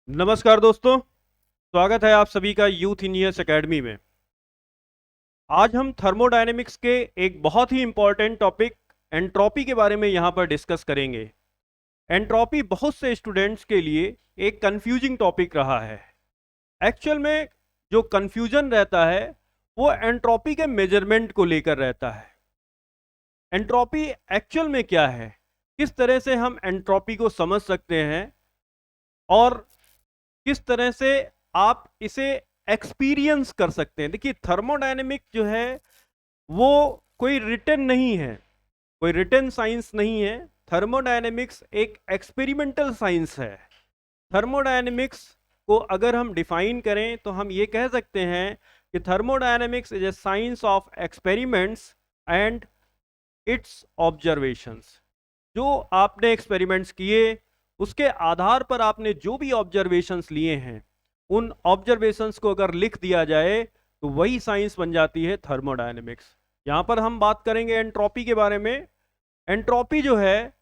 नमस्कार दोस्तों, स्वागत है आप सभी का यूथ इंजीनियर्स एकेडमी में। आज हम थर्मोडायनेमिक्स के एक बहुत ही इंपॉर्टेंट टॉपिक एंट्रोपी के बारे में यहाँ पर डिस्कस करेंगे। एंट्रोपी बहुत से स्टूडेंट्स के लिए एक कंफ्यूजिंग टॉपिक रहा है। एक्चुअल में जो कंफ्यूजन रहता है वो एंट्रोपी के मेजरमेंट को लेकर रहता है। एंट्रोपी एक्चुअल में क्या है, किस तरह से हम एंट्रोपी को समझ सकते हैं और किस तरह से आप इसे एक्सपीरियंस कर सकते हैं। देखिए, थर्मोडायनेमिक जो है वो कोई रिटन नहीं है, कोई रिटन साइंस नहीं है। थर्मोडायनेमिक्स एक एक्सपेरिमेंटल साइंस है। थर्मोडायनेमिक्स को अगर हम डिफाइन करें तो हम ये कह सकते हैं कि thermodynamics is a science of experiments and it's observations. जो आपने एक्सपेरिमेंट्स किए उसके आधार पर आपने जो भी ऑब्जर्वेशंस लिए हैं उन ऑब्जर्वेशंस को अगर लिख दिया जाए तो वही साइंस बन जाती है थर्मोडायनेमिक्स। यहां पर हम बात करेंगे एंट्रोपी के बारे में। एंट्रोपी जो है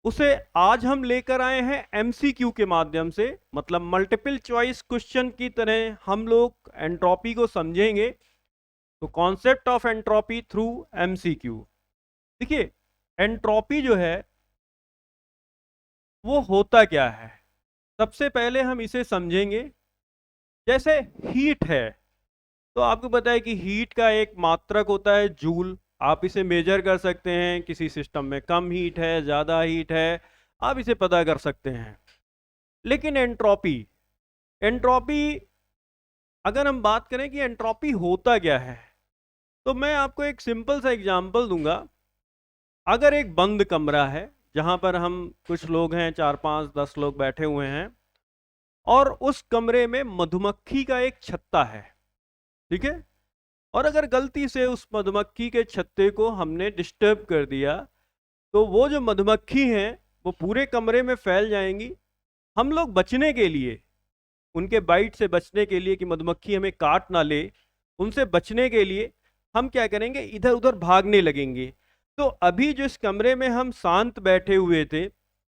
उसे आज हम लेकर आए हैं एमसीक्यू के माध्यम से, मतलब मल्टीपल चॉइस क्वेश्चन की तरह हम लोग एंट्रोपी को समझेंगे। तो concept of entropy through MCQ. देखिए, एंट्रोपी जो है वो होता क्या है, सबसे पहले हम इसे समझेंगे। जैसे हीट है तो आपको पता है कि हीट का एक मात्रक होता है जूल। आप इसे मेजर कर सकते हैं, किसी सिस्टम में कम हीट है, ज़्यादा हीट है, आप इसे पता कर सकते हैं। लेकिन एंट्रोपी, एंट्रोपी अगर हम बात करें कि एंट्रोपी होता क्या है तो मैं आपको एक सिंपल सा एग्जांपल दूंगा। अगर एक बंद कमरा है जहां पर हम कुछ लोग हैं, 4 5 10 लोग बैठे हुए हैं, और उस कमरे में मधुमक्खी का एक छत्ता है, ठीक है। और अगर गलती से उस मधुमक्खी के छत्ते को हमने डिस्टर्ब कर दिया तो वो जो मधुमक्खी हैं वो पूरे कमरे में फैल जाएंगी। हम लोग बचने के लिए, उनके बाइट से बचने के लिए कि मधुमक्खी हमें काट ना ले, उनसे बचने के लिए हम क्या करेंगे, इधर उधर भागने लगेंगे। तो अभी जो इस कमरे में हम शांत बैठे हुए थे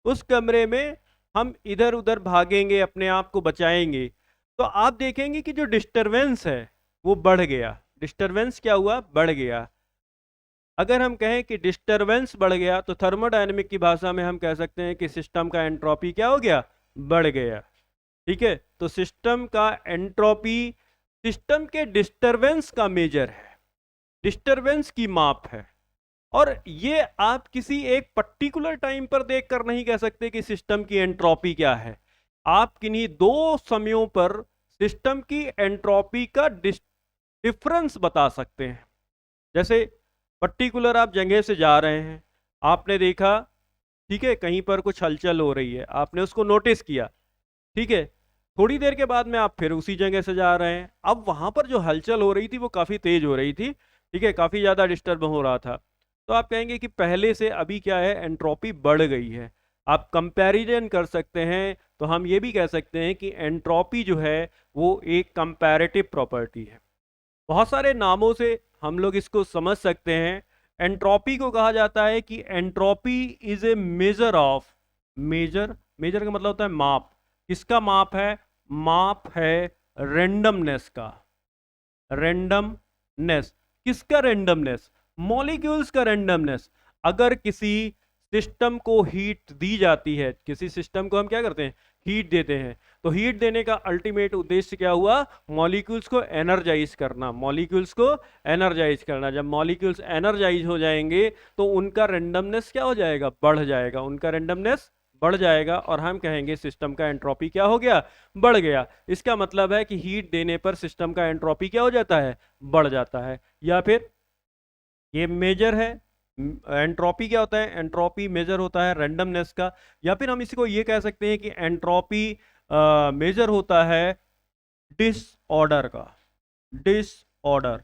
उस कमरे में हम इधर उधर भागेंगे, अपने आप को बचाएंगे। तो आप देखेंगे कि जो डिस्टरबेंस है वो बढ़ गया। डिस्टरबेंस क्या हुआ, बढ़ गया। अगर हम कहें कि डिस्टरबेंस बढ़ गया तो थर्मोडायनेमिक की भाषा में हम कह सकते हैं कि सिस्टम का एंट्रोपी क्या हो गया, बढ़ गया। ठीक है, तो सिस्टम का एंट्रोपी सिस्टम के डिस्टरबेंस का मेजर है, डिस्टरबेंस की माप है। और ये आप किसी एक पर्टिकुलर टाइम पर देखकर नहीं कह सकते कि सिस्टम की एंट्रोपी क्या है। आप किन्हीं दो समयों पर सिस्टम की एंट्रोपी का डिफरेंस बता सकते हैं। जैसे पर्टिकुलर आप जगह से जा रहे हैं, आपने देखा, ठीक है, कहीं पर कुछ हलचल हो रही है, आपने उसको नोटिस किया, ठीक है। थोड़ी देर के बाद में आप फिर उसी जगह से जा रहे हैं, अब वहां पर जो हलचल हो रही थी वो काफी तेज हो रही थी, ठीक है, काफी ज्यादा डिस्टर्ब हो रहा था। तो आप कहेंगे कि पहले से अभी क्या है, एंट्रोपी बढ़ गई है। आप कंपैरिजन कर सकते हैं, तो हम ये भी कह सकते हैं कि एंट्रोपी जो है वो एक कंपैरेटिव प्रॉपर्टी है। बहुत सारे नामों से हम लोग इसको समझ सकते हैं। एंट्रोपी को कहा जाता है कि entropy is a measure of, measure, measure का मतलब होता है माप। किसका माप है, माप है रेंडमनेस का। रेंडमनेस, किसका रेंडमनेस, मॉलिक्यूल्स का रेंडमनेस। अगर किसी सिस्टम को हीट दी जाती है, किसी सिस्टम को हम क्या करते हैं, हीट देते हैं, तो हीट देने का अल्टीमेट उद्देश्य क्या हुआ, मॉलिक्यूल्स को एनर्जाइज करना। मॉलिक्यूल्स को एनर्जाइज करना, जब मॉलिक्यूल्स एनर्जाइज हो जाएंगे तो उनका रेंडमनेस क्या हो जाएगा, बढ़ जाएगा, उनका रेंडमनेस बढ़ जाएगा, और हम कहेंगे सिस्टम का एंट्रोपी क्या हो गया, बढ़ गया। इसका मतलब है कि हीट देने पर सिस्टम का एंट्रोपी क्या हो जाता है, बढ़ जाता है। या फिर ये मेजर है, एंट्रोपी क्या होता है, एंट्रोपी मेजर होता है रैंडमनेस का। या फिर हम इसी को ये कह सकते हैं कि एंट्रोपी मेजर होता है डिसऑर्डर का, डिसऑर्डर।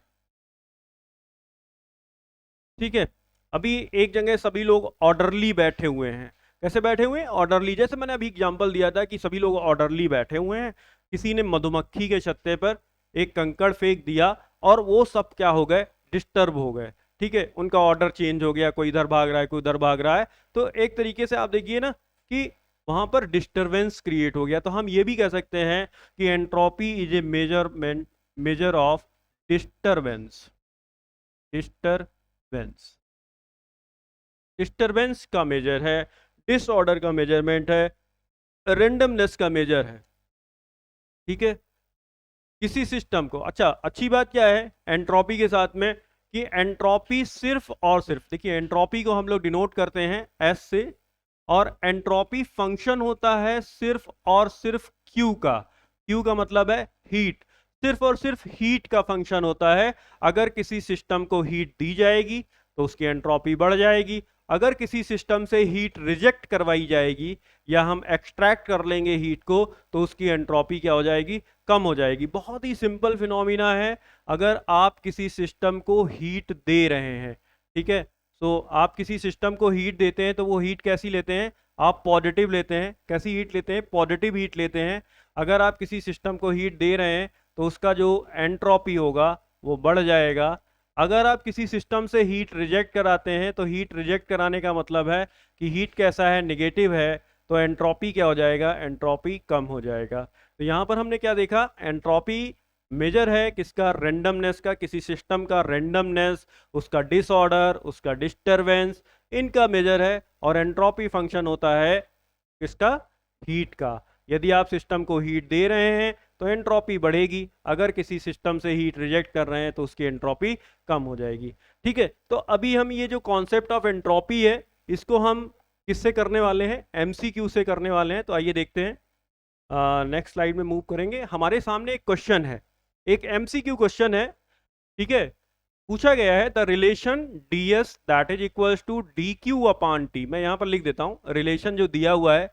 ठीक है, अभी एक जगह सभी लोग ऑर्डरली बैठे हुए हैं। कैसे बैठे हुए हैं, ऑर्डरली। जैसे मैंने अभी एग्जांपल दिया था कि सभी लोग ऑर्डरली बैठे हुए हैं, किसी ने मधुमक्खी के छत्ते पर एक कंकड़ फेंक दिया और वो सब क्या हो गए, डिस्टर्ब हो गए। ठीक है, उनका ऑर्डर चेंज हो गया, कोई इधर भाग रहा है, कोई उधर भाग रहा है। तो एक तरीके से आप देखिए ना कि वहां पर डिस्टरबेंस क्रिएट हो गया। तो हम ये भी कह सकते हैं कि entropy is a measure of disturbance. Disturbance disturbance का मेजर है, डिसऑर्डर का मेजरमेंट है, रेंडमनेस का मेजर है। ठीक है, किसी सिस्टम को, अच्छा अच्छी बात क्या है एंट्रोपी के साथ में, कि एंट्रोपी सिर्फ और सिर्फ, देखिए एंट्रोपी को हम लोग डिनोट करते हैं एस से, और एंट्रोपी फंक्शन होता है सिर्फ और सिर्फ क्यू का। क्यू का मतलब है हीट, सिर्फ और सिर्फ हीट का फंक्शन होता है। अगर किसी सिस्टम को हीट दी जाएगी तो उसकी एंट्रोपी बढ़ जाएगी, अगर किसी सिस्टम से हीट रिजेक्ट करवाई जाएगी या हम एक्सट्रैक्ट कर लेंगे हीट को तो उसकी एंट्रोपी क्या हो जाएगी, कम हो जाएगी। बहुत ही सिंपल फिनोमिना है। अगर आप किसी सिस्टम को हीट दे रहे हैं, ठीक है, तो आप किसी सिस्टम को हीट देते हैं तो वो हीट कैसी लेते हैं, आप पॉजिटिव लेते हैं। कैसी हीट लेते हैं, पॉजिटिव हीट लेते हैं। अगर आप किसी सिस्टम को हीट दे रहे हैं तो उसका जो एंट्रोपी होगा वो बढ़ जाएगा। अगर आप किसी सिस्टम से हीट रिजेक्ट कराते हैं तो हीट रिजेक्ट कराने का मतलब है कि हीट कैसा है, नेगेटिव है, तो एंट्रोपी क्या हो जाएगा, एंट्रोपी कम हो जाएगा। तो यहां पर हमने क्या देखा, एंट्रोपी मेजर है किसका, रेंडमनेस का, किसी सिस्टम का रेंडमनेस, उसका डिसऑर्डर, उसका डिस्टरबेंस, इनका मेजर है। और एंट्रोपी फंक्शन होता है किसका, हीट का। यदि आप सिस्टम को हीट दे रहे हैं तो एंट्रोपी बढ़ेगी, अगर किसी सिस्टम से हीट रिजेक्ट कर रहे हैं तो उसकी एंट्रोपी कम हो जाएगी। ठीक है, तो अभी हम ये जो कॉन्सेप्ट ऑफ एंट्रोपी है इसको हम किससे करने वाले हैं, एमसीक्यू से करने वाले हैं। तो आइए देखते हैं, नेक्स्ट स्लाइड में मूव करेंगे। हमारे सामने एक क्वेश्चन है, एक एमसीक्यू क्वेश्चन है। ठीक है, पूछा गया है the relation D S that is equals to D Q upon T. मैं यहां पर लिख देता हूं, रिलेशन जो दिया हुआ है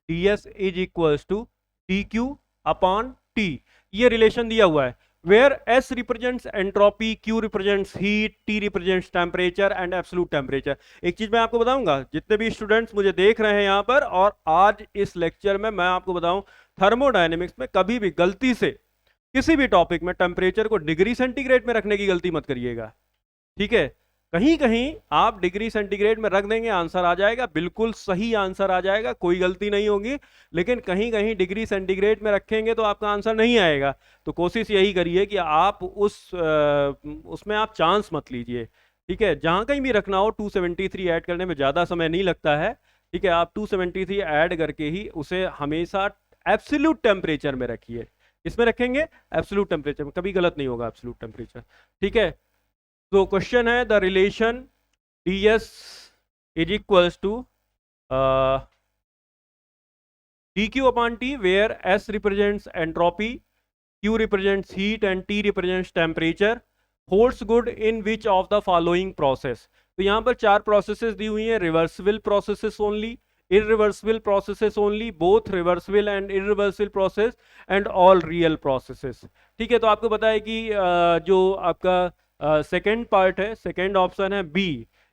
D S is equals to D Q upon T, ये रिलेशन दिया हुआ है। Where S represents entropy, Q represents heat, T represents temperature and absolute temperature. एक चीज मैं आपको बताऊंगा, जितने भी स्टूडेंट्स मुझे देख रहे हैं यहां पर और आज इस लेक्चर में, मैं आपको बताऊं थर्मोडायनेमिक्स में कभी भी गलती से किसी भी टॉपिक में टेम्परेचर को डिग्री सेंटीग्रेड में रखने की गलती मत करिएगा। ठीक है, कहीं कहीं आप डिग्री सेंटीग्रेड में रख देंगे, आंसर आ जाएगा, बिल्कुल सही आंसर आ जाएगा, कोई गलती नहीं होगी। लेकिन कहीं कहीं डिग्री सेंटीग्रेड में रखेंगे तो आपका आंसर नहीं आएगा। तो कोशिश यही करिए कि आप उसमें आप चांस मत लीजिए। ठीक है, जहां कहीं भी रखना हो 273 ऐड करने में ज़्यादा समय नहीं लगता है। ठीक है, आप 273 ऐड करके ही उसे हमेशा एब्सोल्यूट टेम्परेचर में रखिए। इसमें रखेंगे एब्सोल्यूट टेम्परेचर में, कभी गलत नहीं होगा एब्सोल्यूट टेम्परेचर। ठीक है, तो क्वेश्चन है the relation D S is equals to D Q upon T, where S represents entropy, Q represents heat and T represents temperature, holds good in which of the following process. तो यहां पर चार processes दी हुई हैं, reversible processes only, irreversible processes only, both reversible and irreversible process and all real processes। ठीक है, तो आपको पता है कि जो आपका सेकेंड पार्ट है, सेकेंड ऑप्शन है बी,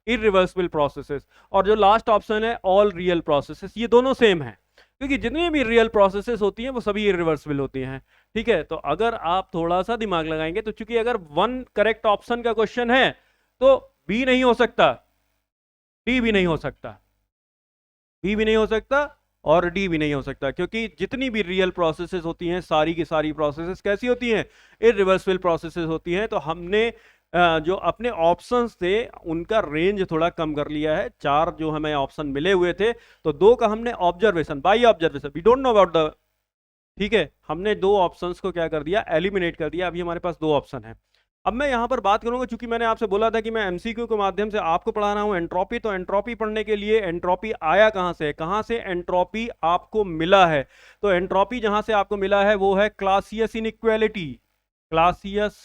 irreversible processes, और जो लास्ट ऑप्शन है ऑल रियल प्रोसेसेस, ये दोनों सेम है, क्योंकि जितनी भी रियल प्रोसेसेस होती हैं वो सभी irreversible होती हैं। ठीक है, तो अगर आप थोड़ा सा दिमाग लगाएंगे तो, चूंकि अगर वन करेक्ट ऑप्शन का क्वेश्चन है तो बी नहीं हो सकता, डी भी नहीं हो सकता, बी भी नहीं हो सकता और डी भी नहीं हो सकता, क्योंकि जितनी भी रियल प्रोसेसेस होती हैं सारी की सारी प्रोसेसेस कैसी होती हैं, इरिवर्सिबल प्रोसेसेस होती हैं। तो हमने जो अपने ऑप्शंस थे उनका रेंज थोड़ा कम कर लिया है। चार जो हमें ऑप्शन मिले हुए थे तो दो का हमने observation, by observation, we don't know about the, ठीक है, हमने दो ऑप्शंस को क्या कर दिया, एलिमिनेट कर दिया। अभी हमारे पास दो ऑप्शन है। अब मैं यहां पर बात करूंगा, चूंकि मैंने आपसे बोला था कि मैं एमसीक्यू के माध्यम से आपको पढ़ा रहा हूं एंट्रोपी, तो एंट्रोपी पढ़ने के लिए एंट्रोपी आया कहां से, कहां से एंट्रोपी आपको मिला है। तो एंट्रोपी जहां से आपको मिला है वो है Clausius inequality, Clausius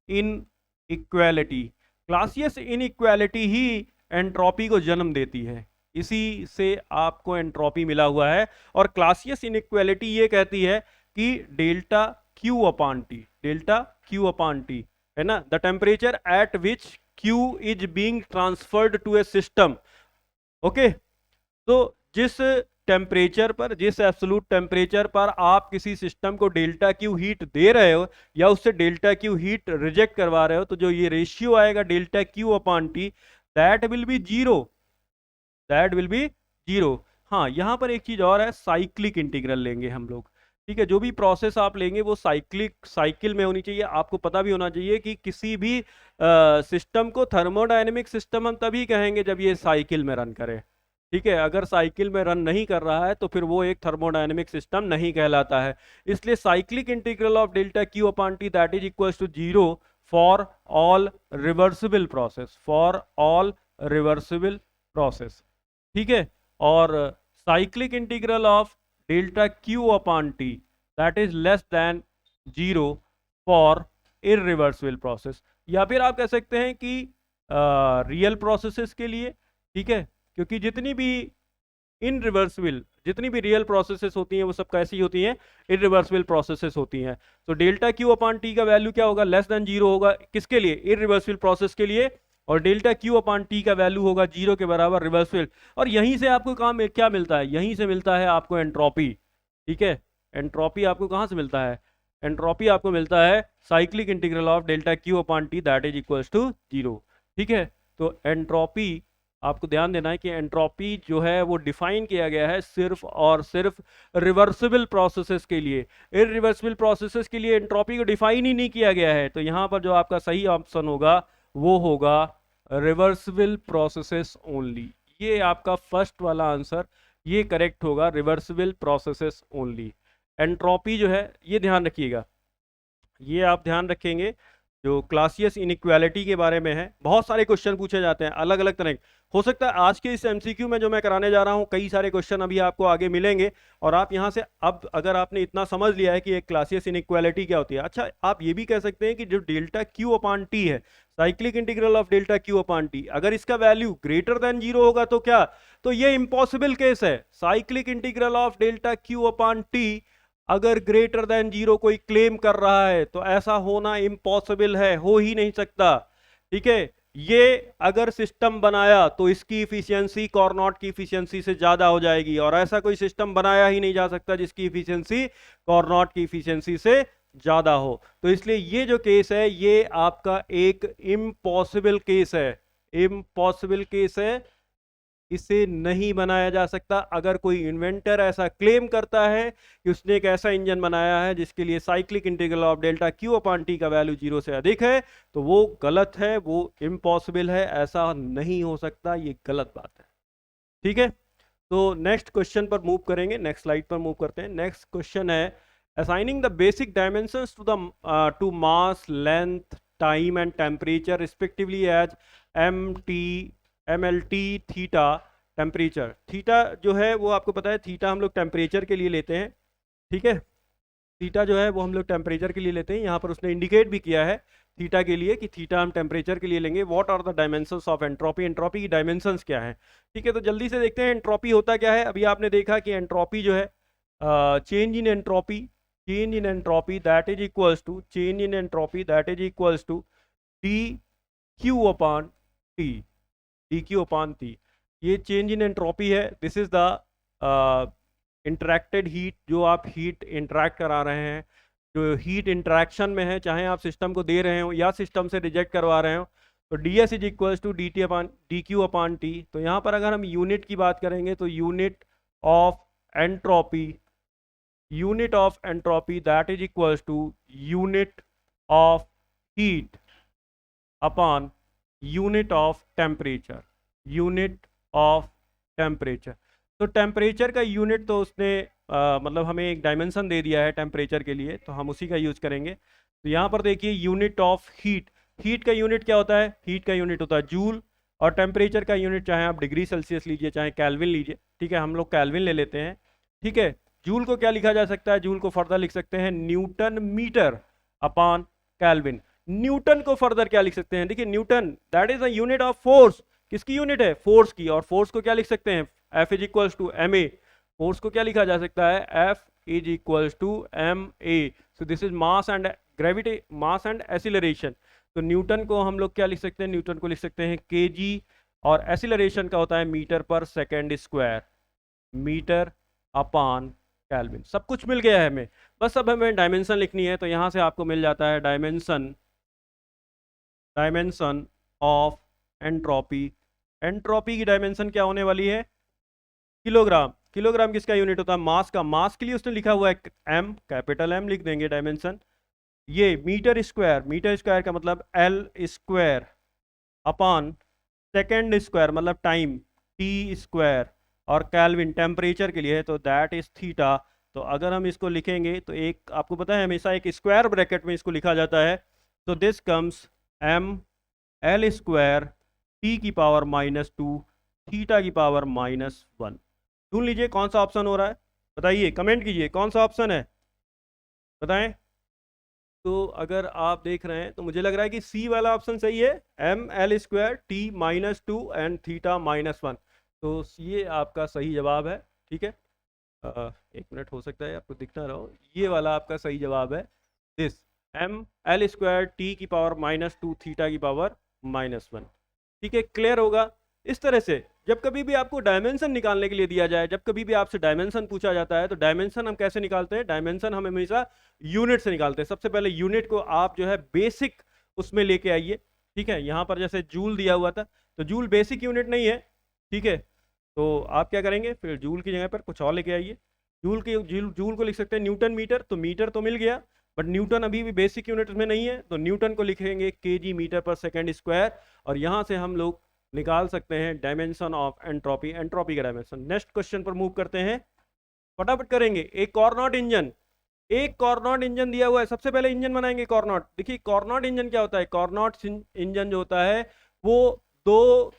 inequality. Clausius inequality ही एंट्रोपी को जन्म देती है, इसी से आपको एंट्रोपी मिला हुआ है। और क्लासियस इनइक्वालिटी ये कहती है कि delta Q upon T, delta Q upon T है ना, the temperature at which Q is being transferred to a system. Okay, तो जिस टेम्परेचर पर, जिस एब्सोल्यूट टेम्परेचर पर आप किसी सिस्टम को डेल्टा क्यू हीट दे रहे हो या उससे डेल्टा क्यू हीट रिजेक्ट करवा रहे हो, तो जो ये रेशियो आएगा delta Q upon T, that will B zero, that will B zero. हाँ, यहाँ पर एक चीज़ और है, साइक्लिक इंटीग्रल लेंगे हम लोग। ठीक है, जो भी प्रोसेस आप लेंगे वो साइकिल में होनी चाहिए। आपको पता भी होना चाहिए कि किसी भी सिस्टम को थर्मोडायनेमिक सिस्टम हम तभी कहेंगे जब ये साइकिल में रन करे। ठीक है, अगर साइकिल में रन नहीं कर रहा है तो फिर वो एक थर्मोडायनेमिक सिस्टम नहीं कहलाता है। इसलिए cyclic integral of delta Q upon T that is equals to 0 for all reversible process, for all reversible process. ठीक है, और cyclic integral of delta Q upon T that is less than 0 for irreversible process, या फिर आप कह सकते हैं कि रियल प्रोसेसेस के लिए। ठीक है, क्योंकि जितनी भी रियल प्रोसेसेस होती हैं वो सब कैसी होती हैं, इररिवर्सिबल प्रोसेसेस होती हैं। तो डेल्टा क्यू अपॉन टी का वैल्यू क्या होगा, लेस देन 0 होगा, किसके लिए, इररिवर्सिबल प्रोसेस के लिए। और डेल्टा क्यू अपॉन टी का वैल्यू होगा 0 के बराबर रिवर्सिबल। और यहीं से आपको काम क्या मिलता है, यहीं से मिलता है आपको एंट्रोपी। ठीक है, एंट्रोपी आपको कहाँ से मिलता है, एंट्रोपी आपको मिलता है cyclic integral of delta Q upon T that is equals to 0। ठीक है, तो एंट्रोपी आपको ध्यान देना है कि एंट्रोपी जो है वो डिफाइन किया गया है सिर्फ और सिर्फ रिवर्सिबल प्रोसेसेस के लिए। इररिवर्सिबल प्रोसेसेस के लिए एंट्रोपी को डिफाइन ही नहीं किया गया है। तो यहाँ पर जो आपका सही ऑप्शन होगा वो होगा रिवर्सिबल प्रोसेसेस ओनली। ये आपका फर्स्ट वाला आंसर, ये करेक्ट होगा, रिवर्सिबल प्रोसेसेस ओनली। एंट्रोपी जो है ये ध्यान रखिएगा, ये आप ध्यान रखेंगे जो क्लासियस इनइक्वालिटी के बारे में है। बहुत सारे क्वेश्चन पूछे जाते हैं अलग अलग तरह के। हो सकता है आज के इस एमसीक्यू में जो मैं कराने जा रहा हूँ कई सारे क्वेश्चन अभी आपको आगे मिलेंगे, और आप यहाँ से अब अगर आपने इतना समझ लिया है कि एक क्लासियस इनइक्वालिटी क्या होती है, अच्छा आप ये भी कह सकते हैं कि जो डेल्टा क्यू अपॉन टी है, cyclic integral of delta Q upon T, अगर इसका वैल्यू ग्रेटर देन 0 होगा तो क्या, तो ये इम्पॉसिबल केस है। Cyclic integral of delta Q upon T अगर ग्रेटर देन 0 कोई क्लेम कर रहा है तो ऐसा होना इम्पॉसिबल है, हो ही नहीं सकता। ठीक है, ये अगर सिस्टम बनाया तो इसकी इफिशियंसी कॉर्नॉट की इफिशियंसी से ज्यादा हो जाएगी, और ऐसा कोई सिस्टम बनाया ही नहीं जा सकता जिसकी इफिशियंसी कॉर्नॉट की इफिशियंसी से ज्यादा हो। तो इसलिए ये जो केस है ये आपका एक इम्पॉसिबल केस है, इम्पॉसिबल केस है, इसे नहीं बनाया जा सकता। अगर कोई इन्वेंटर ऐसा क्लेम करता है कि उसने एक ऐसा इंजन बनाया है जिसके लिए cyclic integral of delta Q upon T का वैल्यू 0 से अधिक है, तो वो गलत है, वो इम्पॉसिबल है, ऐसा नहीं हो सकता, ये गलत बात है। ठीक है, तो नेक्स्ट क्वेश्चन पर मूव करेंगे, नेक्स्ट स्लाइड पर मूव करते हैं। नेक्स्ट क्वेश्चन है assigning the basic dimensions to mass, length, time and temperature respectively as mt, mlt, theta, temperature. Theta जो है वो आपको पता है, थीटा हम लोग टेम्परेचर के लिए लेते हैं। ठीक है, थीटा जो है वो हम लोग टेम्परेचर के लिए लेते हैं। यहाँ पर उसने इंडिकेट भी किया है थीटा के लिए कि थीटा हम टेम्परेचर के लिए लेंगे। What are the dimensions of entropy, entropy की डायमेंशंस क्या है। ठीक है, तो जल्दी से देखते हैं एंट्रोपी होता क्या है। अभी आपने देखा कि एंट्रोपी जो है change in entropy, change in entropy that is equals to change in entropy that is equals to dq upon t, dq upon t। ये चेंज इन एंट्रोपी है, this is the interacted heat, जो आप heat interact करा रहे हैं, जो heat interaction में है, चाहे आप सिस्टम को दे रहे हो या सिस्टम से रिजेक्ट करवा रहे हो। तो ds is equals to D T upon D Q upon T. तो यहाँ पर अगर हम यूनिट की बात करेंगे तो unit of entropy, unit of entropy that is equals to unit of heat upon unit of temperature, unit of temperature। तो टेम्परेचर का यूनिट तो उसने मतलब हमें एक डायमेंशन दे दिया है टेम्परेचर के लिए, तो हम उसी का यूज करेंगे। तो यहाँ पर देखिए यूनिट ऑफ हीट, हीट का यूनिट क्या होता है, हीट का यूनिट होता है जूल, और टेम्परेचर का यूनिट चाहे आप डिग्री सेल्सियस लीजिए चाहे केल्विन लीजिए। ठीक है, हम लोग केल्विन ले लेते हैं। ठीक है, जूल को क्या लिखा जा सकता है, जूल को फर्दर लिख सकते हैं newton metre upon kelvin. Newton को फर्दर क्या लिख सकते हैं, देखिए newton that is the unit of force, किसकी यूनिट है, फोर्स की। और फोर्स को क्या लिख सकते हैं, F is equals to M A. Force को क्या लिखा जा सकता है, F is equals to M A. So this is mass and gravity, mass and acceleration. तो न्यूटन को हम लोग क्या लिख सकते हैं, न्यूटन को लिख सकते हैं kg, और एसिलरेशन का होता है मीटर पर second square, metre upon kelvin. सब कुछ मिल गया है हमें, बस अब हमें डायमेंशन लिखनी है। तो यहां से आपको मिल जाता है dimension, dimension of entropy. Entropy की डायमेंशन क्या होने वाली है, किलोग्राम। किलोग्राम किसका यूनिट होता है? मास का। मास के लिए उसने लिखा हुआ है एम, कैपिटल एम लिख देंगे डायमेंशन। ये मीटर स्क्वायर, मीटर स्क्वायर का मतलब L square upon second square मतलब टाइम, टी स्क्वायर, और कैल्विन टेम्परेचर के लिए है तो दैट इज थीटा। तो अगर हम इसको लिखेंगे तो एक आपको पता है हमेशा एक स्क्वायर ब्रैकेट में इसको लिखा जाता है, तो this comes M L square T की पावर -2 थीटा की पावर -1। ढूंढ लीजिए कौन सा ऑप्शन हो रहा है, बताइए, कमेंट कीजिए कौन सा ऑप्शन है, बताएं। तो अगर आप देख रहे हैं तो मुझे लग रहा है कि सी वाला ऑप्शन सही है, M L square T -2 and theta -1। तो ये आपका सही जवाब है, ठीक है। एक मिनट, हो सकता है आपको दिख ना रहो, ये वाला आपका सही जवाब है, this M L square T की पावर -2 थीटा की पावर -1। ठीक है, क्लियर होगा। इस तरह से जब कभी भी आपको डायमेंशन निकालने के लिए दिया जाए, जब कभी भी आपसे डायमेंशन पूछा जाता है, तो डायमेंशन हम कैसे निकालते हैं? डायमेंशन हम हमेशा यूनिट से निकालते हैं। सबसे पहले यूनिट को आप जो है बेसिक उसमें लेके आइए, ठीक है। यहाँ पर जैसे जूल दिया हुआ था, तो जूल बेसिक यूनिट नहीं है, ठीक है। तो आप क्या करेंगे, फिर जूल की जगह पर कुछ और लेके आइए। जूल को लिख सकते हैं न्यूटन मीटर, तो मीटर तो मिल गया, बट न्यूटन अभी भी बेसिक यूनिट में नहीं है, तो न्यूटन को लिखेंगे केजी मीटर पर सेकेंड स्क्वायर, और यहाँ से हम लोग निकाल सकते हैं डायमेंशन ऑफ एंट्रोपी, एंट्रोपी का डायमेंशन। नेक्स्ट क्वेश्चन पर मूव करते हैं, फटाफट करेंगे। एक कॉर्नोट इंजन, एक कॉर्नोट इंजन दिया हुआ है, सबसे पहले इंजन बनाएंगे कॉर्नोट। देखिए कॉर्नोट इंजन क्या होता है? कॉर्नोट इंजन जो होता है वो दो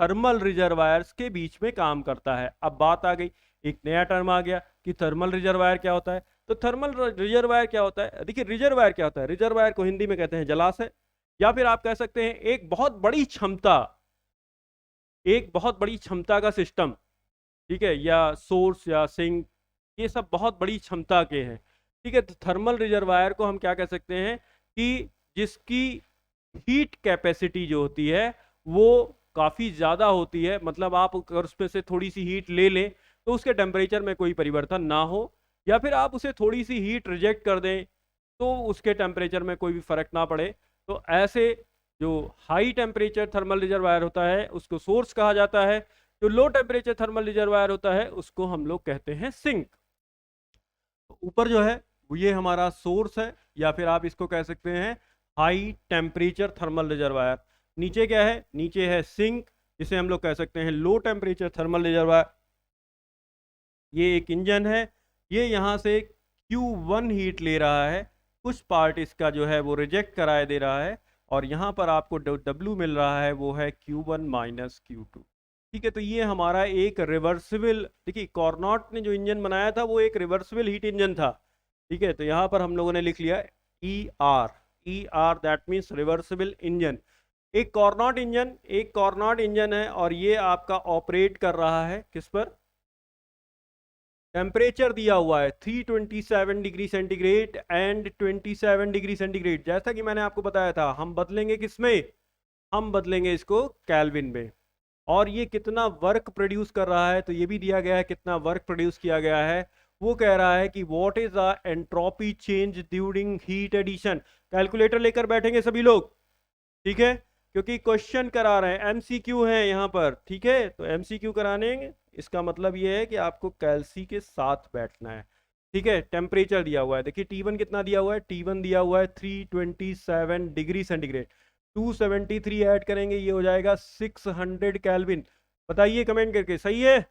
थर्मल रिजर्वायर्स के बीच में काम करता है। अब बात आ गई, एक नया टर्म आ गया कि थर्मल रिजर्वायर क्या होता है। तो थर्मल रिजर्वायर क्या होता है? देखिए रिजर्वायर क्या होता है, रिजर्वायर को हिंदी में कहते हैं जलाशय, या फिर आप कह सकते हैं एक बहुत बड़ी क्षमता, एक बहुत बड़ी क्षमता का सिस्टम, ठीक है, या सोर्स या सिंक, ये सब बहुत बड़ी क्षमता के हैं, ठीक है। तो थर्मल रिजर्वायर को हम क्या कह सकते हैं कि जिसकी हीट कैपेसिटी जो होती है वो काफ़ी ज़्यादा होती है, मतलब आप अगर उसमें से थोड़ी सी हीट ले लें तो उसके टेम्परेचर में कोई परिवर्तन ना हो, या फिर आप उसे थोड़ी सी हीट रिजेक्ट कर दें तो उसके टेम्परेचर में कोई भी फर्क ना पड़े। तो ऐसे जो हाई टेम्परेचर थर्मल रिजर्वायर होता है उसको सोर्स कहा जाता है, जो लो टेम्परेचर थर्मल रिजर्वायर होता है उसको हम लोग कहते हैं सिंक। तो ऊपर जो है वो ये हमारा सोर्स है, या फिर आप इसको कह सकते हैं हाई टेम्परेचर थर्मल रिजर्वायर। नीचे क्या है? नीचे है सिंक, जिसे हम लोग कह सकते हैं लो टेम्परेचर थर्मल रिजर्वायर। ये एक इंजन है, ये यहाँ से Q1 हीट ले रहा है, कुछ पार्ट इसका जो है वो रिजेक्ट कराए दे रहा है, और यहाँ पर आपको W मिल रहा है, वो है Q1 माइनस Q2। ठीक है, तो ये हमारा एक रिवर्सिबल, देखिए कॉर्नोट ने जो इंजन बनाया था वो एक रिवर्सिबल हीट इंजन था, ठीक है। तो यहाँ पर हम लोगों ने लिख लिया ER that means reversible engine. एक कॉर्नोट इंजन, एक कॉर्नोट इंजन है, और ये आपका ऑपरेट कर रहा है किस पर? टेम्परेचर दिया हुआ है 327 degree centigrade and 27 degree centigrade. जैसा कि मैंने आपको बताया था, हम बदलेंगे किसमें? हम बदलेंगे इसको कैल्विन में। और ये कितना वर्क प्रोड्यूस कर रहा है, तो ये भी दिया गया है कितना वर्क प्रोड्यूस किया गया है। वो कह रहा है कि what is the entropy change during heat addition. Calculator लेकर बैठेंगे सभी लोग, ठीक है, क्योंकि क्वेश्चन करा रहे हैं, एमसीक्यू है यहाँ पर, ठीक है। तो एमसीक्यू कराने, इसका मतलब ये है कि आपको कैलसी के साथ बैठना है, ठीक है। टेम्परेचर दिया हुआ है, देखिए T1 कितना दिया हुआ है? T1 दिया हुआ है 327 डिग्री सेंटीग्रेड, 273 ऐड करेंगे ये हो जाएगा 600 कैल्विन। बताइए कमेंट करके, सही है।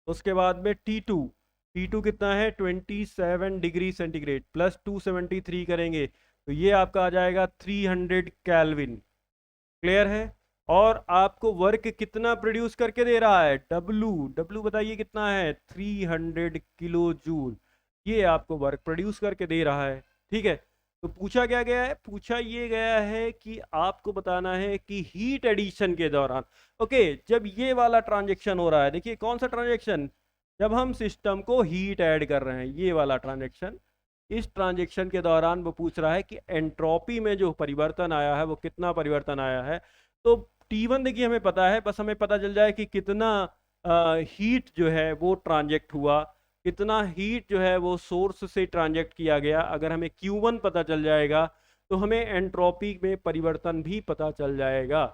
उसके बाद में T2 कितना है? 27 डिग्री सेंटीग्रेड प्लस 273 करेंगे तो ये आपका आ जाएगा 300 कैल्विन। क्लियर है। और आपको वर्क कितना प्रोड्यूस करके दे रहा है? W बताइए कितना है? 300 किलो जूल, ये आपको वर्क प्रोड्यूस करके दे रहा है, ठीक है। तो पूछा क्या गया है? पूछा ये गया है कि आपको बताना है कि हीट एडिशन के दौरान, ओके, जब ये वाला ट्रांजेक्शन हो रहा है, देखिए कौन सा ट्रांजेक्शन? जब हम सिस्टम को हीट ऐड कर रहे हैं, ये वाला ट्रांजेक्शन, इस ट्रांजेक्शन के दौरान वो पूछ रहा है कि एंट्रोपी में जो परिवर्तन आया है वो कितना परिवर्तन आया है। तो T1 देखिए हमें पता है, बस हमें पता चल जाए कि कितना हीट जो है वो ट्रांजेक्ट हुआ, कितना हीट जो है वो सोर्स से ट्रांजेक्ट किया गया। अगर हमें Q1 पता चल जाएगा तो हमें एंट्रोपी में परिवर्तन भी पता चल जाएगा,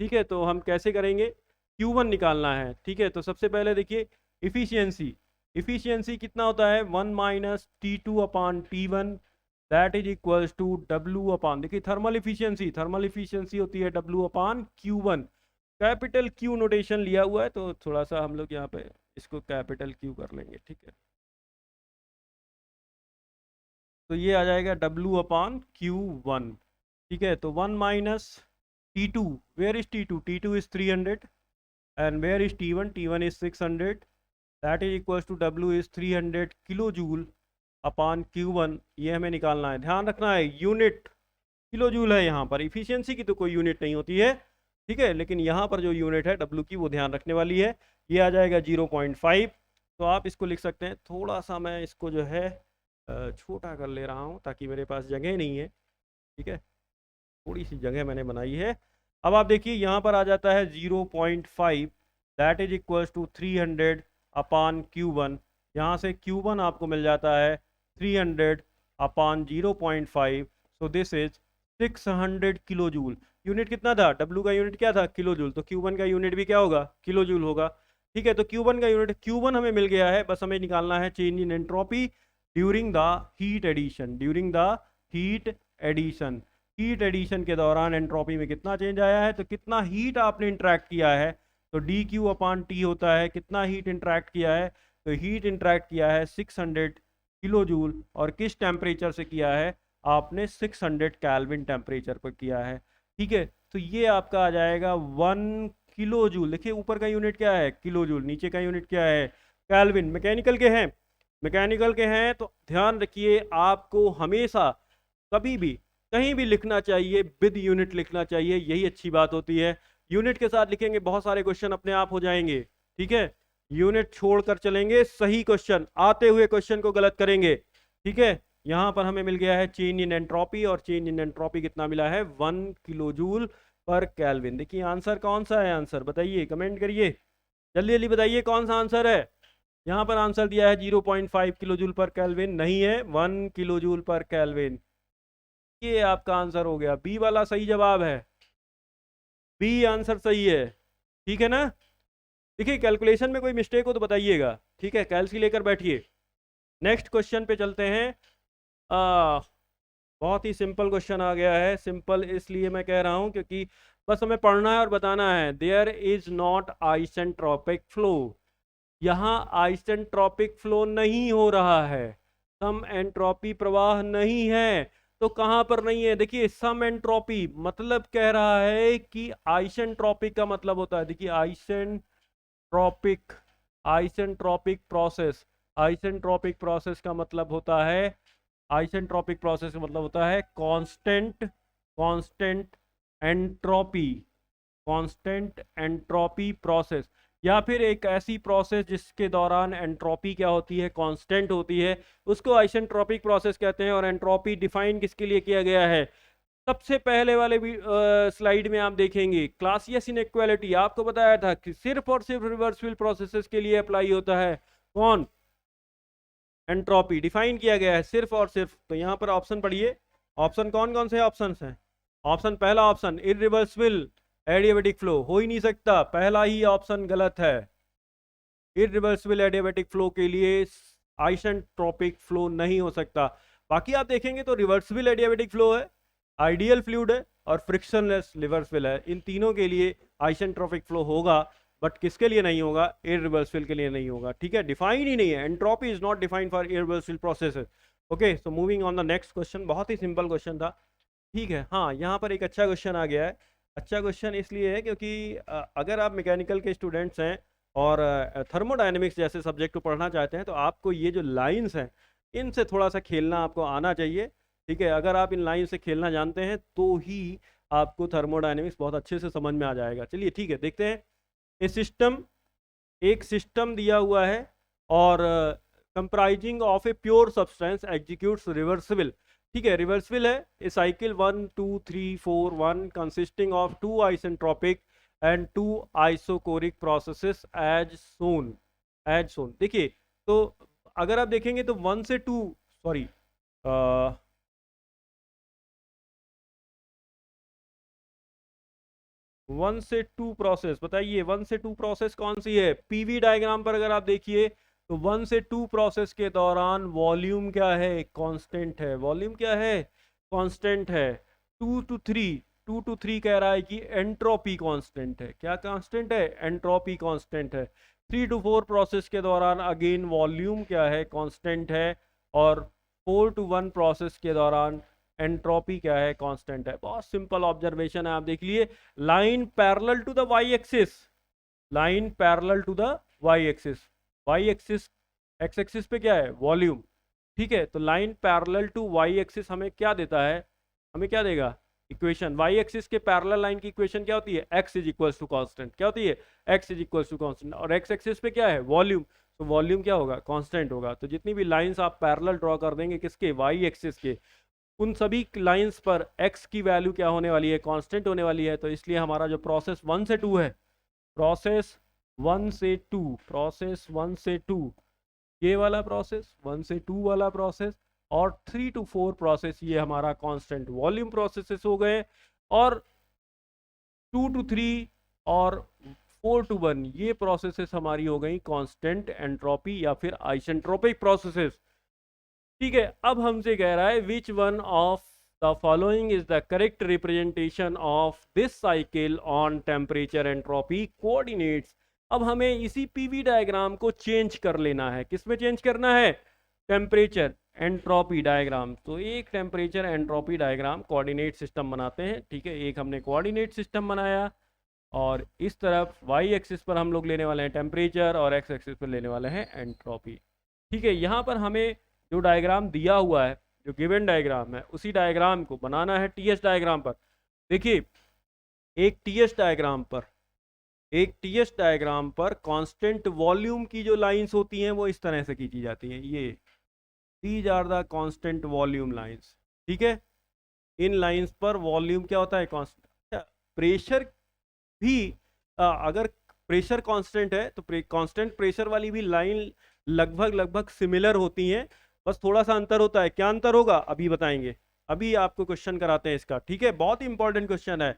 ठीक है। तो हम कैसे करेंगे? Q1 निकालना है। ठीक है, तो सबसे पहले देखिए इफिशियंसी, इफिशियंसी कितना होता है 1 minus T2 upon T1 that is equals to W upon, देखिए थर्मल इफिशियंसी, थर्मल इफिशियंसी होती है W upon Q1। Capital Q notation लिया हुआ है तो थोड़ा सा हम लोग यहाँ पे इसको कैपिटल Q कर लेंगे। ठीक है, तो ये आ जाएगा W अपॉन Q1। ठीक है, तो 1 minus T2, where is T2, T2 is 300 and where is T1, T1 is 600 that is equals to W is 300 kilo joule upon Q1। ये हमें निकालना है, ध्यान रखना है यूनिट किलो जूल है यहाँ पर, इफिशियंसी की तो कोई यूनिट नहीं होती है। ठीक है, लेकिन यहाँ पर जो यूनिट है W की वो ध्यान रखने वाली है। ये आ जाएगा 0.5। तो आप इसको लिख सकते हैं, थोड़ा सा मैं इसको जो है छोटा कर ले रहा हूँ ताकि मेरे पास जगह नहीं है। ठीक है, थोड़ी सी जगह मैंने बनाई है। अब आप देखिए यहाँ पर आ जाता है 0.5 that is equals to 300 upon Q1। यहाँ से Q1 आपको मिल जाता है 300 upon 0.5, so this is 600 kilo joule. Unit कितना था, W का यूनिट क्या था, किलो जूल, तो Q1 का यूनिट भी क्या होगा, किलो जूल होगा। ठीक है, तो Q1 का यूनिट Q1 हमें मिल गया है, बस हमें निकालना है change in entropy during the heat addition, during the heat addition. Heat addition के दौरान एंट्रोपी में कितना चेंज आया है, तो कितना हीट आपने इंटरेक्ट किया है, तो डी क्यू अपॉन टी होता है कितना हीट इंटरेक्ट किया है, तो हीट इंटरेक्ट किया है 600 किलो जूल, और किस टेम्परेचर से किया है, आपने 600 कैल्विन टेम्परेचर पर किया है। ठीक है, तो ये आपका आ जाएगा 1 किलो जूल। देखिए ऊपर का यूनिट क्या है, किलो जूल, नीचे का यूनिट क्या है, कैल्विन। मैकेनिकल के हैं, मैकेनिकल के हैं तो ध्यान रखिए आपको हमेशा कभी भी कहीं भी लिखना चाहिए विद यूनिट लिखना चाहिए, यही अच्छी बात होती है। यूनिट के साथ लिखेंगे बहुत सारे क्वेश्चन अपने आप हो जाएंगे। ठीक है, यूनिट छोड़कर चलेंगे, सही क्वेश्चन आते हुए क्वेश्चन को गलत करेंगे। ठीक है, यहां पर हमें मिल गया है चेंज इन एंट्रोपी, और चेंज इन एंट्रोपी कितना मिला है 1 किलो जूल पर कैल्विन। देखिए आंसर कौन सा है, आंसर बताइए, कमेंट करिए, जल्दी जल्दी बताइए कौन सा आंसर है। यहाँ पर आंसर दिया है 0.5 किलो जूल पर कैल्विन, नहीं है 1 किलो जूल पर कैल्विन। ये आपका आंसर हो गया, बी वाला सही जवाब है, बी आंसर सही है। ठीक है ना, देखिए कैलकुलेशन में कोई मिस्टेक हो तो बताइएगा। ठीक है, कैलसी लेकर बैठिए। नेक्स्ट क्वेश्चन पे चलते हैं। बहुत ही सिंपल क्वेश्चन आ गया है, सिंपल इसलिए मैं कह रहा हूं क्योंकि बस हमें पढ़ना है और बताना है। There is not isentropic flow, यहाँ आइसेंट्रोपिक फ्लो नहीं हो रहा है, सम एंट्रोपी प्रवाह नहीं है। तो कहां पर नहीं है, देखिए सम एंट्रोपी मतलब कह रहा है कि आइसेंट्रोपिक का मतलब होता है, देखिए isentropic, isentropic process, isentropic process का मतलब होता है, आइसेंट्रोपिक प्रोसेस का मतलब होता है constant, constant entropy, constant entropy process, या फिर एक ऐसी प्रोसेस जिसके दौरान एंट्रोपी क्या होती है, कांस्टेंट होती है, उसको आइसेंट्रोपिक प्रोसेस कहते हैं। और एंट्रोपी डिफाइन किसके लिए किया गया है, सबसे पहले वाले भी स्लाइड में आप देखेंगे क्लासियस इनइक्वालिटी आपको बताया था कि सिर्फ और सिर्फ रिवर्सिबल प्रोसेसेस के लिए अप्लाई होता है, कौन, एंट्रोपी डिफाइन किया गया है सिर्फ और सिर्फ। तो यहाँ पर ऑप्शन पढ़िए, ऑप्शन कौन कौन से ऑप्शन हैं। ऑप्शन पहला ऑप्शन इरिवर्सिबल एडियाबेटिक फ्लो, हो ही नहीं सकता, पहला ही ऑप्शन गलत है। इरिवर्सिबल एडियाबेटिक फ्लो के लिए आइसेंट्रोपिक फ्लो नहीं हो सकता। बाकी आप देखेंगे तो रिवर्सिबल एडियाबेटिक फ्लो है, आइडियल फ्लूइड है, और फ्रिक्शनलेस रिवर्सिबल है। इन तीनों के लिए आइसेंट्रोपिक फ्लो होगा, बट किसके लिए नहीं होगा, इरिवर्सिबल के लिए नहीं होगा। ठीक है, डिफाइन ही नहीं है, entropy is not defined for irreversible processes. Okay, so moving on the next question, बहुत ही सिंपल क्वेश्चन था। ठीक है, हाँ यहाँ पर एक अच्छा क्वेश्चन आ गया है। अच्छा क्वेश्चन इसलिए है क्योंकि अगर आप मैकेनिकल के स्टूडेंट्स हैं और थर्मोडायनेमिक्स जैसे सब्जेक्ट को पढ़ना चाहते हैं तो आपको ये जो लाइंस हैं इनसे थोड़ा सा खेलना आपको आना चाहिए। ठीक है, अगर आप इन लाइन से खेलना जानते हैं तो ही आपको थर्मोडायनेमिक्स बहुत अच्छे से समझ में आ जाएगा। चलिए ठीक है, देखते हैं। ए सिस्टम, एक सिस्टम दिया हुआ है और comprising of a pure substance executes reversible. ठीक है, रिवर्सिबल है a cycle 1 2 3 4 1 consisting of 2 isentropic and 2 isochoric processes as shown, as shown. देखिए तो अगर आप देखेंगे तो 1 से 2, सॉरी 1 से 2 प्रोसेस, बताइए 1 से 2 प्रोसेस कौन सी है? पीवी डायग्राम पर अगर आप देखिए तो 1 से 2 प्रोसेस के दौरान वॉल्यूम क्या है? कांस्टेंट है। वॉल्यूम क्या है? कांस्टेंट है। 2 टू 3 कह रहा है कि एंट्रोपी कांस्टेंट है। क्या कांस्टेंट है? एंट्रोपी कांस्टेंट है। 3 टू 4 प्रोसेस के दौरान अगेन वॉल्यूम क्या है? कांस्टेंट है। और 4 टू 1 प्रोसेस के दौरान एंट्रोपी क्या है? कांस्टेंट है। बहुत सिंपल ऑब्जर्वेशन है, आप देख लिए। Line parallel to the Y axis, line parallel to the Y axis, Y axis, X axis पे क्या है? वॉल्यूम। ठीक है, तो line parallel to Y axis हमें क्या देता है? हमें क्या देगा? इक्वेशन। वाई एक्सिस के पैरेलल लाइन की इक्वेशन क्या होती है? X is equals to constant. क्या होती है? X is equals to constant. और एक्स एक्सिस पे क्या है? वॉल्यूम। तो वॉल्यूम क्या होगा? कांस्टेंट होगा। तो जितनी भी लाइंस आप पैरेलल ड्रॉ कर देंगे किसके? वाई एक्सिस के, उन सभी लाइंस पर x की वैल्यू क्या होने वाली है? कांस्टेंट होने वाली है। तो इसलिए हमारा जो प्रोसेस 1 से 2 है, प्रोसेस 1 से 2, प्रोसेस 1 से 2, ये वाला प्रोसेस 1 से 2 वाला प्रोसेस, और 3 टू 4 प्रोसेस ये हमारा कांस्टेंट वॉल्यूम प्रोसेसेस हो गए। और 2 टू 3 और 4 टू 1 ये प्रोसेसेस हमारी हो गई कांस्टेंट एंट्रोपी या फिर आइसेंट्रोपिक प्रोसेसेस। ठीक है, अब हमसे कह रहा है which one of the following is the correct representation of this cycle on temperature entropy coordinates. अब हमें इसी पीवी डायग्राम को चेंज कर लेना है। किसमें चेंज करना है? Temperature entropy diagram. तो एक temperature entropy diagram coordinate system बनाते हैं। ठीक है, एक हमने कोऑर्डिनेट सिस्टम बनाया और इस तरफ वाई एक्सिस पर हम लोग लेने वाले हैं टेम्परेचर और एक्स एक्सिस पर लेने वाले हैं एंट्रोपी। ठीक है, यहाँ पर हमें जो डायग्राम दिया हुआ है, जो गिवन डायग्राम है, उसी डायग्राम को बनाना है टीएस डायग्राम पर। देखिए, एक टीएस डायग्राम पर, एक टीएस डायग्राम पर कांस्टेंट वॉल्यूम की जो लाइंस होती हैं वो इस तरह से खींची जाती हैं। ये these are the constant volume lines. ठीक है, इन लाइंस पर वॉल्यूम क्या होता है? कांस्टेंट। प्रेशर भी अगर प्रेशर कांस्टेंट है तो कांस्टेंट प्रेशर वाली भी लाइन लगभग लगभग सिमिलर होती हैं, बस थोड़ा सा अंतर होता है। क्या अंतर होगा? अभी बताएंगे, अभी आपको क्वेश्चन कराते हैं इसका। ठीक है, बहुत ही इंपॉर्टेंट क्वेश्चन है।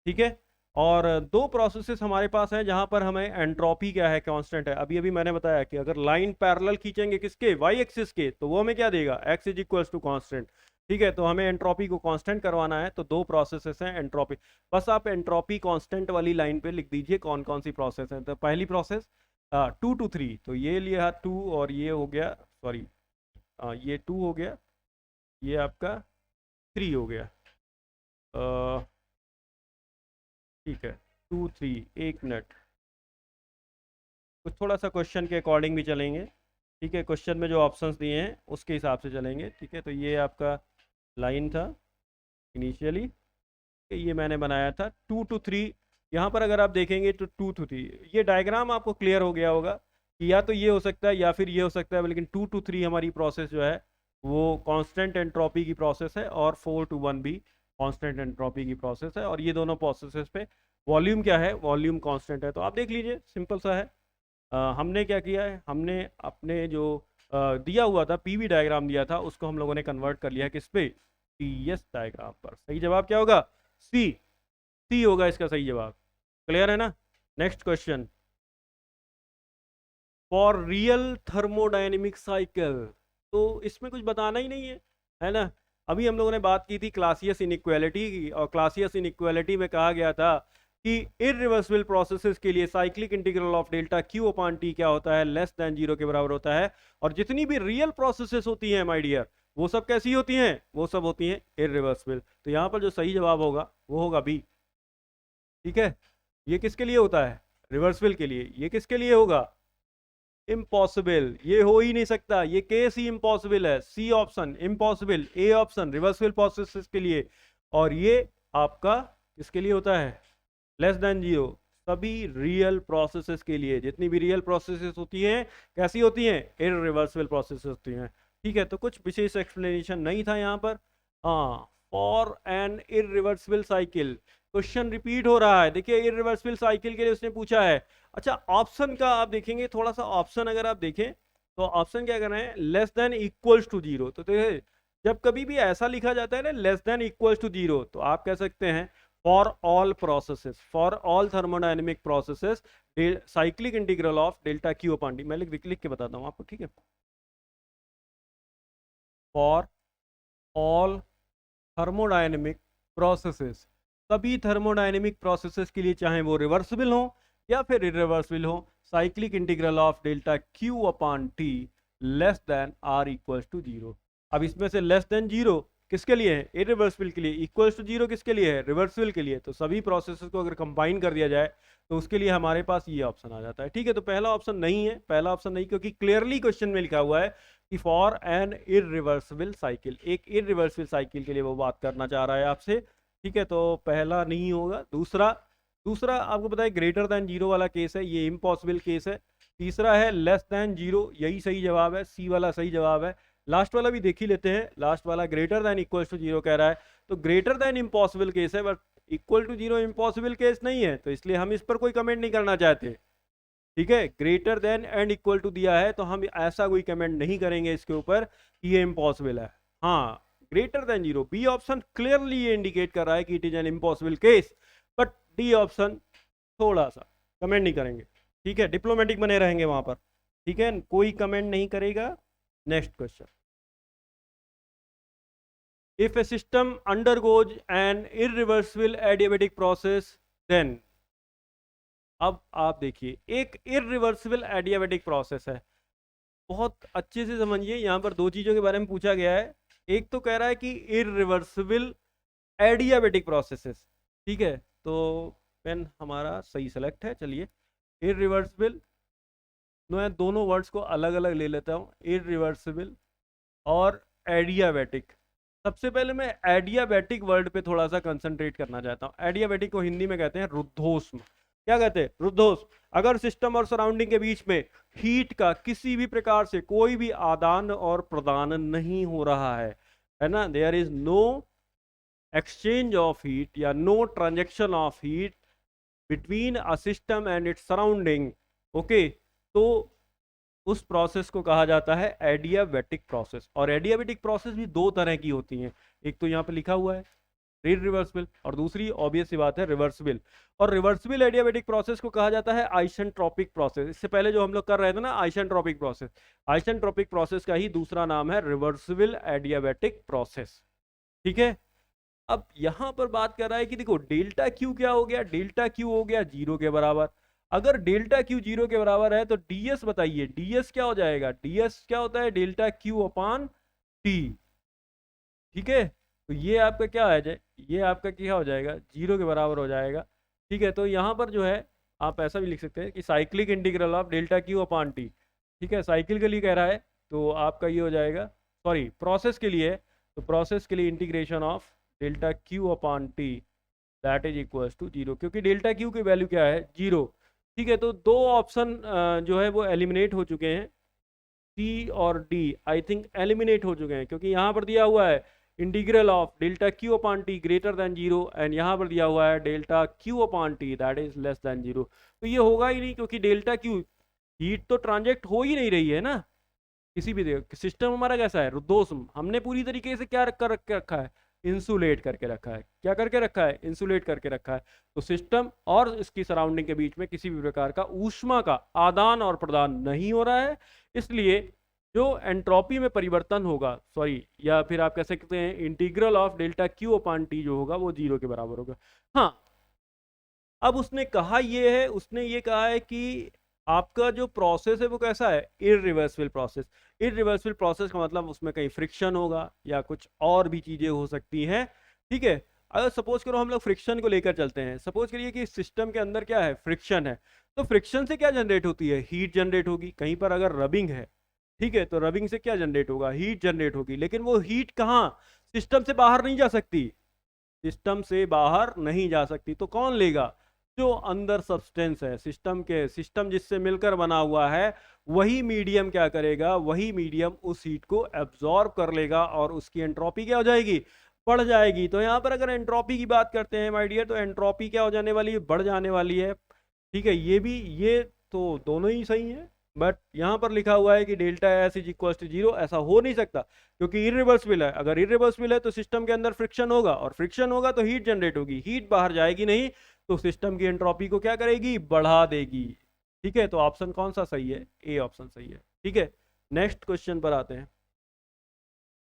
ठीक है, और दो प्रोसेसेस हमारे पास हैं जहां पर हमें एंट्रोपी क्या है? कांस्टेंट है। अभी अभी मैंने बताया कि अगर लाइन पैरेलल खींचेंगे किसके? वाई एक्सिस के, तो वो हमें क्या देगा? X is equals to constant. ठीक है, तो हमें एंट्रोपी को कांस्टेंट करवाना है, तो दो प्रोसेसेस हैं एंट्रोपी। बस आप एंट्रोपी कांस्टेंट वाली लाइन पे लिख दीजिए कौन कौन सी प्रोसेस है। तो पहली प्रोसेस 2 टू 3, तो ये लिया 2 और ये हो गया, सॉरी ये 2 हो गया, ये आपका 3 हो गया। ठीक है, 2 3, एक मिनट, कुछ थोड़ा सा क्वेश्चन के अकॉर्डिंग भी चलेंगे। ठीक है, क्वेश्चन में जो ऑप्शंस दिए हैं उसके हिसाब से चलेंगे। ठीक है, तो ये आपका लाइन था इनिशियली, ये मैंने बनाया था 2 टू 3। यहाँ पर अगर आप देखेंगे तो 2 टू 3, ये डायग्राम आपको क्लियर हो गया होगा कि या तो ये हो सकता है या फिर ये हो सकता है, लेकिन 2 टू 3 हमारी प्रोसेस जो है वो कांस्टेंट एंट्रोपी की प्रोसेस है, और 4 टू 1 भी कांस्टेंट एंट्रोपी की प्रोसेस है। और ये दोनों प्रोसेसेस पे वॉल्यूम क्या है? वॉल्यूम कांस्टेंट है। तो आप देख लीजिए, सिंपल सा है। हमने क्या किया है? हमने अपने जो दिया हुआ था पीवी डायग्राम दिया था उसको हम लोगों ने कन्वर्ट कर लिया किस पे? टीएस डायग्राम पर। सही जवाब क्या होगा? सी, सी होगा इसका सही जवाब। क्लियर है ना? Next question, for real thermodynamic cycle. तो इसमें कुछ बताना ही नहीं है ना? अभी हम लोगों ने बात की थी क्लासियस इनइक्वालिटी की, और क्लासियस इनइक्वालिटी में कहा गया था कि इरिवर्सिबल प्रोसेसेस के लिए cyclic integral of delta Q upon T क्या होता है? लेस देन 0 के बराबर होता है। और जितनी भी रियल प्रोसेसेस होती हैं माय डियर, वो सब कैसी होती हैं? वो सब होती हैं इरिवर्सिबल। तो यहाँ पर जो सही जवाब होगा वो होगा बी। ठीक है, ये किसके लिए होता है? रिवर्सिबल के लिए। ये किसके लिए होगा? इम्पॉसिबल, ये हो ही नहीं सकता, ये केस ही इम्पॉसिबल है। C option impossible, A option reversible processes के लिए, और ये आपका किसके लिए होता है? Less than 0। सभी रियल प्रोसेसेस के लिए, जितनी भी रियल प्रोसेसेस होती हैं कैसी होती हैं? इरिवर्सिबल प्रोसेसेस होती हैं। ठीक है, तो कुछ विशेष एक्सप्लेनेशन नहीं था यहाँ पर। हाँ, for an irreversible cycle, question repeat हो रहा है। देखिए, इरिवर्सिबल साइकिल के लिए उसने पूछा है। अच्छा, ऑप्शन का आप देखेंगे, थोड़ा सा ऑप्शन अगर आप देखें तो ऑप्शन क्या कर रहे हैं? Less than equals to 0। तो देखिए, जब कभी भी ऐसा लिखा जाता है ना लेस देन इक्वल्स टू 0, तो आप कह सकते हैं for all processes, for all thermodynamic processes cyclic integral of delta Q upon D. मैं लिख के बताता हूँ आपको, ठीक है। फॉर ऑल थर्मोडायनेमिक प्रोसेसेस, सभी थर्मोडायनेमिक प्रोसेसेस के लिए, चाहे वो रिवर्सिबल हो या फिर इरिवर्सिबल हो, cyclic integral of delta Q upon T less than or equals to zero. अब इसमें से लेस देन जीरो किसके लिए है? इरिवर्सिबल के लिए। इक्वल्स टू जीरो किसके लिए है? रिवर्सिबल के लिए। तो सभी प्रोसेसेस को अगर कंबाइन कर दिया जाए तो उसके लिए हमारे पास ये ऑप्शन आ जाता है, ठीक है। तो पहला ऑप्शन नहीं है, पहला ऑप्शन नहीं, क्योंकि क्लियरली क्वेश्चन में लिखा हुआ है कि फॉर एन इरिवर्सिबल साइकिल, एक इरिवर्सिबल साइकिल के लिए वो बात करना चाह रहा है आपसे, ठीक है। तो पहला नहीं होगा। दूसरा दूसरा आपको पता है ग्रेटर देन जीरो वाला केस है, ये इम्पॉसिबल केस है। तीसरा है लेस देन जीरो, यही सही जवाब है, सी वाला सही जवाब है। लास्ट वाला भी देख ही लेते हैं, लास्ट वाला greater than equal to zero कह रहा है, तो ग्रेटर देन इम्पॉसिबल केस है, but equal to zero impossible case नहीं है, तो इसलिए हम इस पर कोई कमेंट नहीं करना चाहते, ठीक है। Greater than and equal to दिया है तो हम ऐसा कोई कमेंट नहीं करेंगे इसके ऊपर कि ये इम्पॉसिबल है। हाँ, greater than zero, B option clearly ये इंडिकेट कर रहा है कि it is an impossible case, but D option थोड़ा सा कमेंट नहीं करेंगे, ठीक है। डिप्लोमेटिक बने रहेंगे वहां पर, ठीक है, कोई कमेंट नहीं करेगा। Next question, if a system undergoes an irreversible adiabatic process then, अब आप देखिए एक इरिवर्सिबल एडियाबेटिक प्रोसेस है, बहुत अच्छे से समझिए, यहाँ पर दो चीजों के बारे में पूछा गया है। एक तो कह रहा है कि इरिवर्सिबल एडियाबेटिक प्रोसेसेस, ठीक है, तो पेन हमारा सही सेलेक्ट है। चलिए, इरिवर्सिबल, मैं दोनों वर्ड्स को अलग अलग ले लेता हूँ, इरिवर्सिबल और एडियाबेटिक। सबसे पहले मैं एडियाबेटिक वर्ड पे थोड़ा सा कंसंट्रेट करना चाहता हूँ। एडियाबेटिक को हिंदी में कहते हैं रुद्धोष्म। क्या कहते हैं? रुद्धोष्म। अगर सिस्टम और सराउंडिंग के बीच में हीट का किसी भी प्रकार से कोई भी आदान और प्रदान नहीं हो रहा है ना, there is no exchange of heat या no transaction of heat between a system and its surrounding, okay, तो उस प्रोसेस को कहा जाता है एडियाबेटिक प्रोसेस। और एडियाबेटिक प्रोसेस भी दो तरह की होती हैं, एक तो यहाँ पे लिखा हुआ है इरिवर्सिबल, और दूसरी ऑब्वियस सी बात है रिवर्सिबल। और रिवर्सिबल एडियाबेटिक प्रोसेस को कहा जाता है आइसेंट्रोपिक प्रोसेस। इससे पहले जो हम लोग कर रहे थे ना आइसेंट्रोपिक प्रोसेस, आइसेंट्रोपिक प्रोसेस का ही दूसरा नाम है रिवर्सिबल एडियाबेटिक प्रोसेस, ठीक है। अब यहां पर बात कर रहा है कि देखो डेल्टा क्यू क्या हो गया, डेल्टा क्यू हो गया जीरो के बराबर। अगर डेल्टा क्यू जीरो के बराबर है तो डीएस बताइए, डीएस क्या हो जाएगा? डीएस क्या होता है? डेल्टा क्यू अपॉन टी, ठीक है। तो ये आपका क्या आ जाए, ये आपका क्या हो जाएगा? जीरो के बराबर हो जाएगा, ठीक है। तो यहाँ पर जो है आप ऐसा भी लिख सकते हैं कि cyclic integral of delta Q upon T, ठीक है, साइकिल के लिए कह रहा है तो आपका ये हो जाएगा, सॉरी प्रोसेस के लिए है, तो प्रोसेस के लिए integration of delta Q upon T that is equals to zero, क्योंकि डेल्टा क्यू की वैल्यू क्या है? जीरो, ठीक है। तो दो ऑप्शन जो है वो एलिमिनेट हो चुके हैं, सी और डी आई थिंक एलिमिनेट हो चुके हैं, क्योंकि यहाँ पर दिया हुआ है integral of delta Q upon T greater than zero, and यहाँ पर दिया हुआ है delta Q upon T that is less than zero. तो ये होगा ही नहीं, क्योंकि डेल्टा क्यू हीट तो ट्रांजेक्ट हो ही नहीं रही है ना किसी भी सिस्टम। हमारा कैसा है? रुद्धोष्म। हमने पूरी तरीके से क्या कर रखा है? इंसुलेट करके रखा है। क्या करके रखा है? इंसुलेट करके रखा है। तो सिस्टम और इसकी सराउंडिंग के बीच में किसी भी प्रकार का ऊष्मा का आदान और प्रदान नहीं हो रहा है, इसलिए जो एंट्रोपी में परिवर्तन होगा, सॉरी, या फिर आप कह सकते हैं integral of delta Q upon T जो होगा वो जीरो के बराबर होगा। हाँ, अब उसने कहा ये है, उसने ये कहा है कि आपका जो प्रोसेस है वो कैसा है? Irreversible process. इरिवर्सिबल प्रोसेस का मतलब उसमें कहीं फ्रिक्शन होगा या कुछ और भी चीजें हो सकती हैं, ठीक है। अगर सपोज करो हम लोग फ्रिक्शन को लेकर चलते हैं, सपोज करिए कि सिस्टम के अंदर क्या है? फ्रिक्शन है, तो फ्रिक्शन से क्या जनरेट होती है? हीट जनरेट होगी। कहीं पर अगर रबिंग है, ठीक है, तो रबिंग से क्या जनरेट होगा? हीट जनरेट होगी। लेकिन वो हीट कहाँ? सिस्टम से बाहर नहीं जा सकती, सिस्टम से बाहर नहीं जा सकती, तो कौन लेगा? जो अंदर सब्सटेंस है सिस्टम के, सिस्टम जिससे मिलकर बना हुआ है, वही मीडियम क्या करेगा? वही मीडियम उस हीट को एब्जॉर्ब कर लेगा और उसकी एंट्रोपी क्या हो जाएगी? बढ़ जाएगी। तो यहाँ पर अगर एंट्रोपी की बात करते हैं माय डियर, तो एंट्रोपी क्या हो जाने वाली है? बढ़ जाने वाली है, ठीक है। ये भी, ये तो दोनों ही सही है, बट यहाँ पर लिखा हुआ है कि delta S is equal to 0, ऐसा हो नहीं सकता क्योंकि इरिवर्सिबल है। अगर इरिवर्सिबल है तो सिस्टम के अंदर फ्रिक्शन होगा, और फ्रिक्शन होगा तो हीट जनरेट होगी, हीट बाहर जाएगी नहीं, तो सिस्टम की एंट्रोपी को क्या करेगी, बढ़ा देगी। ठीक है, तो ऑप्शन कौन सा सही है, ए ऑप्शन सही है। ठीक है, नेक्स्ट क्वेश्चन पर आते हैं।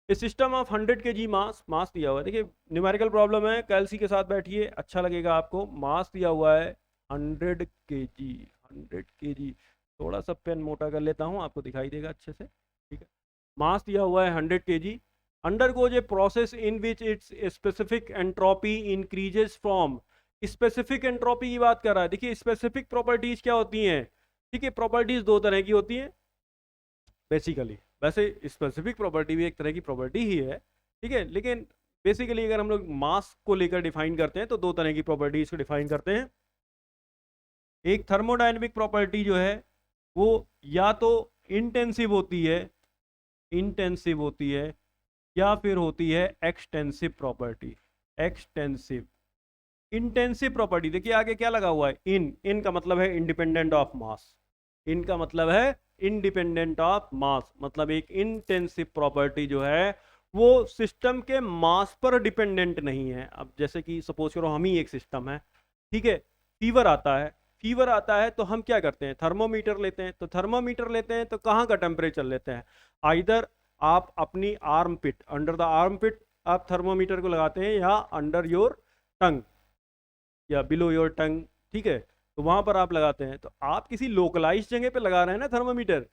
सिस्टम ऑफ 100 kg मास, मास दिया हुआ है, देखिए न्यूमेरिकल प्रॉब्लम है, कैलसी के साथ बैठिए, अच्छा लगेगा आपको। मास दिया हुआ है 100 kg, 100 kg, थोड़ा सा पेन मोटा कर लेता हूँ, आपको दिखाई देगा अच्छे से। ठीक है, मास दिया हुआ है 100 kg, undergoes a process in which it's specific entropy increases from, specific entropy की बात कर रहा है। देखिए स्पेसिफिक प्रॉपर्टीज क्या होती हैं, ठीक है, प्रॉपर्टीज दो तरह की होती हैं बेसिकली, वैसे स्पेसिफिक प्रॉपर्टी भी एक तरह की प्रॉपर्टी ही है, ठीक है, लेकिन बेसिकली अगर हम लोग मास को लेकर डिफाइन करते हैं तो दो तरह की प्रॉपर्टीज को डिफाइन करते हैं। एक थर्मोडायनेमिक प्रॉपर्टी जो है वो या तो इंटेंसिव होती है, इंटेंसिव होती है, या फिर होती है extensive property, extensive. Intensive property देखिए आगे क्या लगा हुआ है, इन का मतलब है इंडिपेंडेंट ऑफ मास, इन का मतलब है इंडिपेंडेंट ऑफ मास, मतलब एक इंटेंसिव प्रॉपर्टी जो है वो सिस्टम के मास पर डिपेंडेंट नहीं है। अब जैसे कि सपोज करो हम ही एक सिस्टम है, ठीक है, फीवर आता है, फीवर आता है तो हम क्या करते हैं, थर्मोमीटर लेते हैं, तो थर्मोमीटर लेते हैं तो कहाँ का टेम्परेचर लेते हैं, आइदर आप अपनी armpit, under the armpit आप थर्मोमीटर को लगाते हैं, या अंडर योर टंग या बिलो योर टंग, ठीक है, तो वहां पर आप लगाते हैं। तो आप किसी लोकलाइज जगह पे लगा रहे हैं ना थर्मोमीटर,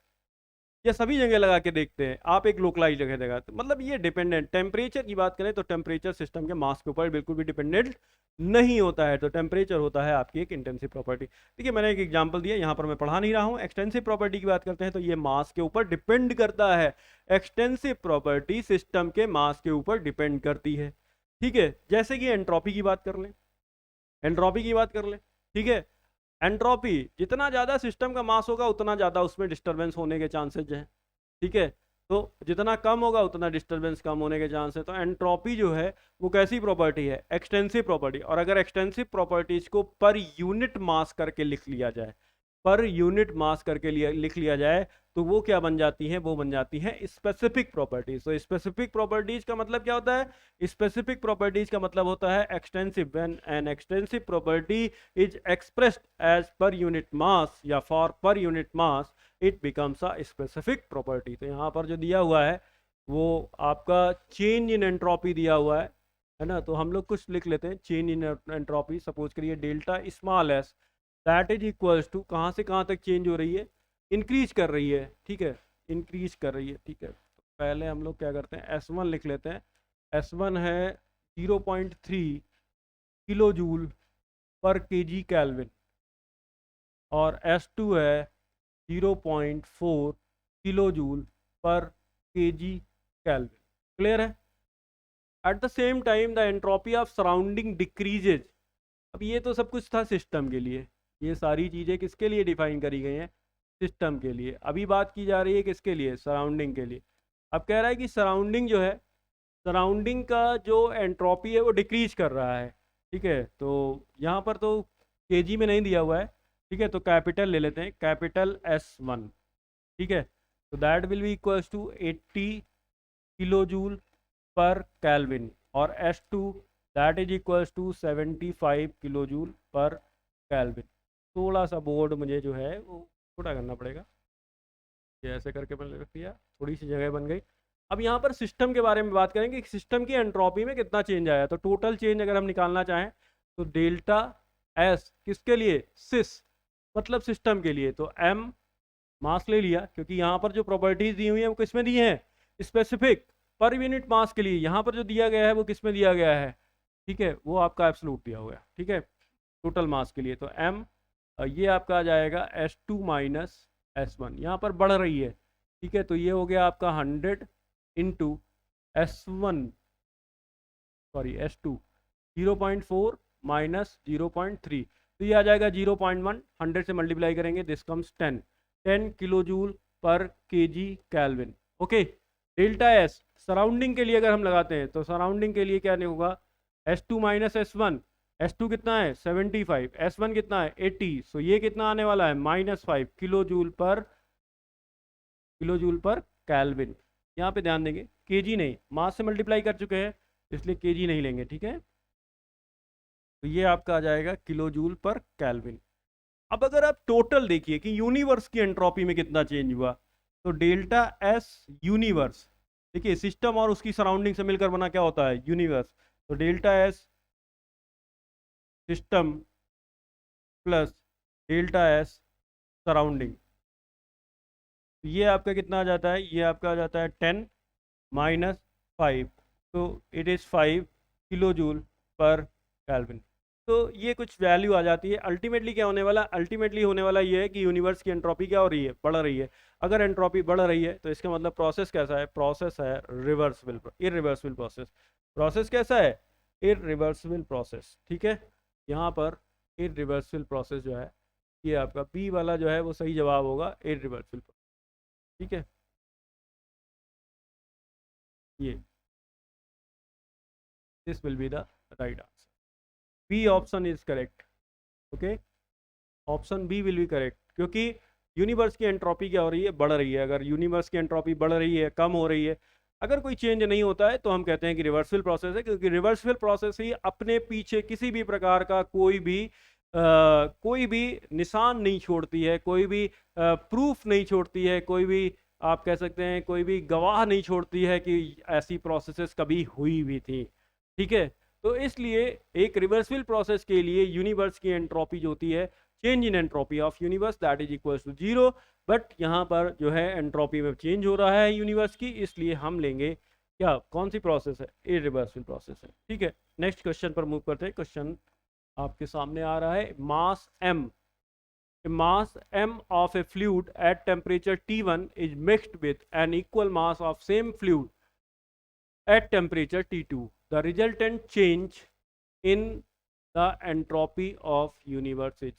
या सभी जगह लगा के देखते हैं आप एक लोकलाइज जगह देगा, तो मतलब ये डिपेंडेंट, टेम्परेचर की बात करें तो टेम्परेचर सिस्टम के मास के ऊपर बिल्कुल भी डिपेंडेंट नहीं होता है, तो टेम्परेचर होता है आपकी एक इंटेंसिव प्रॉपर्टी। देखिए मैंने एक एग्जांपल दिया, यहाँ पर मैं पढ़ा नहीं रहा हूँ। एक्सटेंसिव प्रॉपर्टी की बात करते हैं तो ये मास के ऊपर डिपेंड करता है, एक्सटेंसिव प्रॉपर्टी सिस्टम के मास के ऊपर डिपेंड करती है। ठीक है, जैसे कि एंट्रोपी की बात कर लें, एंट्रोपी की बात कर लें, ठीक है, एंट्रोपी जितना ज़्यादा सिस्टम का मास होगा उतना ज़्यादा उसमें डिस्टर्बेंस होने के चांसेस हैं, ठीक है, तो जितना कम होगा उतना डिस्टर्बेंस कम होने के चांस है। तो एंट्रोपी जो है वो कैसी प्रॉपर्टी है, एक्सटेंसिव प्रॉपर्टी। और अगर एक्सटेंसिव प्रॉपर्टीज को पर यूनिट मास करके लिख लिया जाए, पर यूनिट मास करके लिख लिया जाए तो वो क्या बन जाती हैं, वो बन जाती हैं स्पेसिफिक प्रॉपर्टीज। तो स्पेसिफिक प्रॉपर्टीज का मतलब क्या होता है, स्पेसिफिक प्रॉपर्टीज का मतलब होता है extensive, when an extensive property is expressed as per unit mass या for per unit mass it becomes a specific property. तो यहाँ पर जो दिया हुआ है वो आपका चेंज इन एंट्रोपी दिया हुआ है ना, तो हम लोग कुछ लिख लेते हैं, चेंज इन एंट्रोपी, सपोज करिए delta small S that is equals to, कहाँ से कहाँ तक चेंज हो रही है, इंक्रीज कर रही है, ठीक है, इंक्रीज कर रही है, ठीक है। तो पहले हम लोग क्या करते हैं, S1 लिख लेते हैं, S1 है 0.3 kilo joule per KG kelvin, और S2 है 0.4 kilo joule per KG kelvin. Clear है? At the same time the entropy of surrounding decreases. अब ये तो सब कुछ था सिस्टम के लिए, ये सारी चीज़ें किसके लिए डिफाइन करी गई हैं, सिस्टम के लिए। अभी बात की जा रही है किसके लिए, सराउंडिंग के लिए। अब कह रहा है कि सराउंडिंग जो है, सराउंडिंग का जो एंट्रोपी है वो डिक्रीज कर रहा है, ठीक है, तो यहाँ पर तो केजी में नहीं दिया हुआ है, ठीक है, तो कैपिटल ले लेते हैं, कैपिटल S1, ठीक है, तो that will be equals to 80 kilo joule per kelvin, और S2 that is equals to 75 kilo joule per kelvin. थोड़ा सा बोर्ड मुझे जो है वो छोटा करना पड़ेगा, ये ऐसे करके मैंने रख दिया, थोड़ी सी जगह बन गई। अब यहाँ पर सिस्टम के बारे में बात करेंगे कि सिस्टम की एंट्रोपी में कितना चेंज आया। तो टोटल चेंज अगर हम निकालना चाहें तो डेल्टा एस किसके लिए, सिस मतलब सिस्टम के लिए, तो एम मास ले लिया, क्योंकि यहाँ पर जो प्रॉपर्टीज दी हुई है वो किस में दी हैं, स्पेसिफिक पर यूनिट मास के लिए। यहाँ पर जो दिया गया है वो किस में दिया गया है, ठीक है, वो आपका एब्सोल्यूट दिया हुआ है, ठीक है, टोटल मास के लिए। तो एम ये आपका आ जाएगा S2 माइनस S1, यहाँ पर बढ़ रही है, ठीक है, तो ये हो गया आपका 100 into S1 sorry S2 0.4 minus 0.3, तो ये आ जाएगा 0.1, 100 से मल्टीप्लाई करेंगे, this comes 10 kilo joule per KG kelvin. Okay, delta S surrounding के लिए अगर हम लगाते हैं तो सराउंडिंग के लिए क्या नहीं होगा, S2 माइनस S1, S2 कितना है 75, S1 कितना है 80, सो ये कितना आने वाला है -5 किलो जूल पर किलो जूल पर केल्विन। यहाँ पे ध्यान देंगे केजी नहीं, मास से मल्टीप्लाई कर चुके हैं इसलिए केजी नहीं लेंगे, ठीक है। तो ये आपका आ जाएगा किलो जूल पर केल्विन। अब अगर आप टोटल देखिए कि यूनिवर्स की एंट्रोपी में कितना चेंज हुआ, तो डेल्टा एस यूनिवर्स, देखिए सिस्टम और उसकी सराउंडिंग से मिलकर बना क्या होता है, यूनिवर्स। तो delta S system plus delta S surrounding, ये आपका कितना आ जाता है, ये आपका आ जाता है 10 माइनस 5, तो it is 5 kilo joule per kelvin. तो ये कुछ वैल्यू आ जाती है। अल्टीमेटली क्या होने वाला, अल्टीमेटली होने वाला ये है कि यूनिवर्स की एंट्रोपी क्या हो रही है, बढ़ रही है। अगर एंट्रोपी बढ़ रही है तो इसका मतलब प्रोसेस कैसा है, प्रोसेस है रिवर्सिबल, इरिवर्सिबल प्रोसेस। प्रोसेस कैसा है, इरिवर्सिबल प्रोसेस, ठीक है। यहाँ पर इरिवर्सिबल प्रोसेस जो है, ये आपका बी वाला जो है वो सही जवाब होगा, इरिवर्सिबल, ठीक है। ये this will be the right answer, B option is correct, okay. Option B will be correct, क्योंकि यूनिवर्स की एंट्रोपी क्या हो रही है, बढ़ रही है। अगर यूनिवर्स की एंट्रोपी बढ़ रही है, कम हो रही है, अगर कोई चेंज नहीं होता है तो हम कहते हैं कि रिवर्सिबल प्रोसेस है, क्योंकि रिवर्सिबल प्रोसेस ही अपने पीछे किसी भी प्रकार का कोई भी निशान नहीं छोड़ती है, कोई भी प्रूफ नहीं छोड़ती है, कोई भी आप कह सकते हैं कोई भी गवाह नहीं छोड़ती है कि ऐसी प्रोसेसेस कभी हुई भी थी, ठीक है। तो इसलिए एक रिवर्सिबल प्रोसेस के लिए यूनिवर्स की एंट्रोपी जो होती है, change in entropy of universe that is equal to 0, but यहाँ पर जो है एंट्रोपी में चेंज हो रहा है यूनिवर्स की, इसलिए हम लेंगे क्या, कौन सी प्रोसेस है, इरिवर्सिबल प्रोसेस है, ठीक है। नेक्स्ट क्वेश्चन पर मूव करते हैं। क्वेश्चन आपके सामने आ रहा है, मास m, mass m of a fluid at temperature T1 is mixed with an equal mass of same fluid at temperature T2. The resultant change in the entropy of universe is,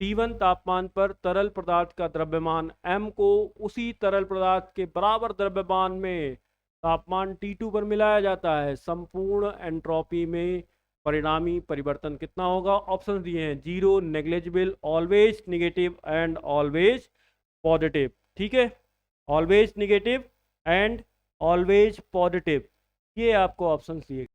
T1 तापमान पर तरल पदार्थ का द्रव्यमान m को उसी तरल पदार्थ के बराबर द्रव्यमान में तापमान T2 पर मिलाया जाता है। संपूर्ण एंट्रोपी में परिणामी परिवर्तन कितना होगा। ऑप्शन दिए हैं 0, negligible, always negative and always positive, ठीक है। Always negative and always positive, ये आपको ऑप्शन दिए।